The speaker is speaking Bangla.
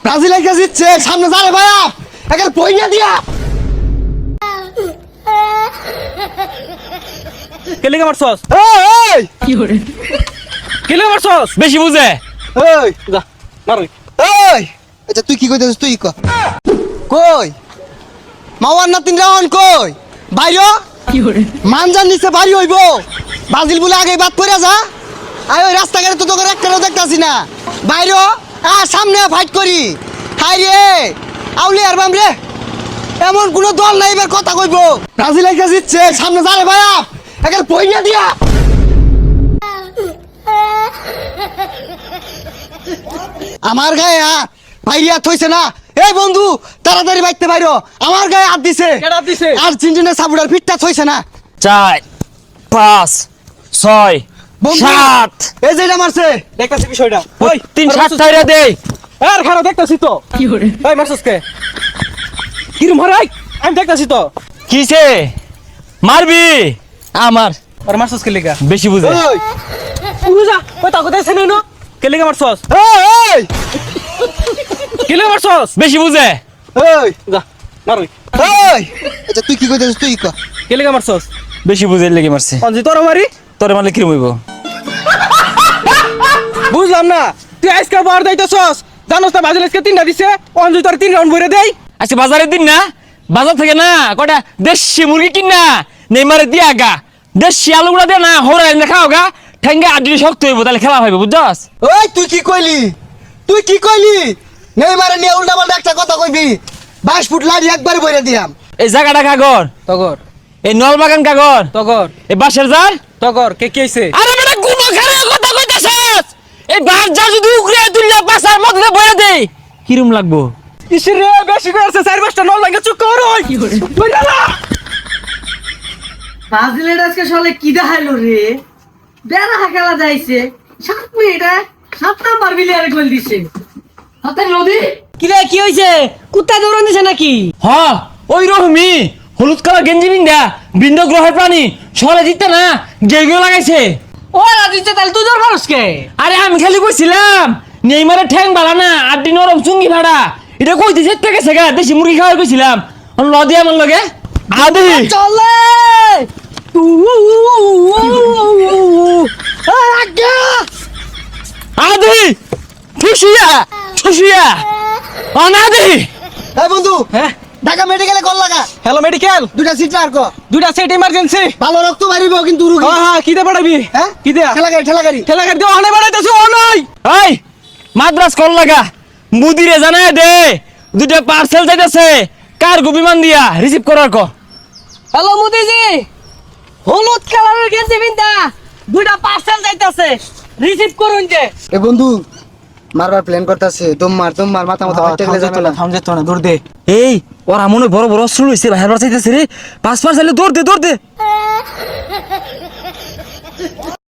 ব্রাজিল একা জিতছে, সামনে যারে ভাইয়া একের পয়না দিয়া। কেলিকে মারছস? এই কি করে কেলিকে মারছস? বেশি বুঝে। এই যা মার। এই আচ্ছা তুই কি কইতেছিস? তুই কই মাওয়ার নাতিন রাওয়ান কই বাইরে? কি করে মানজান নিচে বাড়ি হইব। ব্রাজিল বলে আগে বাদ করে যা। আয় ওই রাস্তাঘাটে তো তোকে একটাও দেখতাছি না। বাইরে সামনে ফাইট করি। হাই রে আউলি আর বাম রে, এমন কোন দল নাই এবার কথা কইব। ব্রাজিল একা জিতছে, সামনে যারে ভাইয়া একের পয়না দিয়া। আমার গায়ে ভাইয়া থইছে না। এই বন্ধু তাড়াতাড়ি বাইতে বাইরো, আমার গায়ে হাত দিছে। কেডা দিছে? আর্জেন্টিনার সাপোর্টার ফিটটা থইছে না। 4 5 6 বন্ধু 7 এই যে এটা মারছে। দেখতাছি বিষয়টা। ওই 3 7 টাইরা দে। আর খারাপ দেখতাছি তো। কি করে ওই মারছস কে? কি রে মারাই? আমি দেখতাছি তো। কিসে মারবি? আমার আর মারছস কেলিকা? বেশি বুঝে। ওই বুঝা ওই তাকো দেছে না কেলিকা মারছস? এই কেলিকা মারছস? বেশি বুঝে। এই যা মার। এই আচ্ছা তুই কি কইতেছিস? তুই ক কেলিকা মারছস? বেশি বুঝে লেগে মারছে। অঞ্জি তোর মারি? তোরে মারলে কি হইব? বুঝলাম না, তুই আজকে বার দাইতেছস, জানোস না বাজিল আজকে 3টা দিছে, অঞ্জু তোর 3 রাউন্ড বইরে দেই। আজকে বাজারের দিন না, বাজার থেকে না কটা দেশি মুরগি কিনা নেইমারে দিয়া গা, দেশি আলুগুলা দে না হরে এনে খাও গা, ঠেঙ্গে আড্ডি শক্ত হইব, তাহলে খেলা হইব, বুঝছস? ওই তুই কি কইলি? তুই কি কইলি? নেইমারে নিয়ে উল্টা পাল্টা একটা কথা কইবি, 22 ফুট লাড়ি একবার বইরে দিয়াম। এই জায়গাটা কাগর, তগর এই নলবাগান কাগর, তগর এই বাঁশের জার। তগর কে কি হইছে? আরে বেটা গুনো খারে কথা কইতাছস? এই বাঁশ জার যদি উগরে দুলিয়া পাছার মধ্যে বইরে দেই, কিরম লাগবো? ইসরে বেশি করছে, 4-5টা নল লাগে চুক কর। ওই কি করে ওই না ব্রাজিলের আজকে সালে কি দেখাইলো রে? বেড়া খেলা যাইছে 7 মিনিটে 7 নাম্বার বিলিয়ারে গোল দিছে। হাতে নদী কি রে কি হইছে? কুত্তা দৌড়ান দিছে নাকি? হ ওই রকমই হলুদ কালার গেঞ্জি বিন্দা বিন্দু গ্রহের প্রাণী সরে জিততে না গেগিও লাগাইছে। ও রাজিতে তাহলে তুই দৌড় ফারস কে? আরে আমি খালি কইছিলাম নেইমারে ঠ্যাং বালা না আড্ডি নরম চুঙ্গি ভাড়া, এটা কই দিছে থেকে সেগা দেশি মুরগি খাওয়ার কইছিলাম, লদি আমার লগে আদি চলে আদি ফুসিয়া ফুসিয়া অনাদি। এই বন্ধু হ্যাঁ ঢাকা মেডিকেলে কল লাগা, হ্যালো মেডিকেল, দুটা সিট আর ক। দুইটা সেট ইমার্জেন্সি। ভালো রক্ত বাড়িব কিন্তু রুগী। হ্যাঁ হ্যাঁ কি দে পড়াবি? হ্যাঁ কি দে? ঠেলা গাড়ি ঠেলা গাড়ি দিয়ে অনে বাড়াইতেছ ও নাই। এই মাদ্রাস কল লাগা মুদিরে জানায় দে দুটা পার্সেল যাইতাছে কার্গো বিমান দিয়া রিসিভ করার ক। হ্যালো মোদিজি, হলুদ কালারের গেঞ্জি বিন্দা দুইটা পার্সেল যাইতাছে, রিসিভ করুন যে। এ বন্ধু মারবার প্ল্যান করতেছে, দম মার মাথা মাথা ফাইটে গেলে যেত না। থাম যেত না, দৌড় দে। এই ওরা মনে বড় বড় অস্ত্র লইছে বাইরে চাইতেছে রে, 5 পার্সেল দৌড় দে দৌড় দে।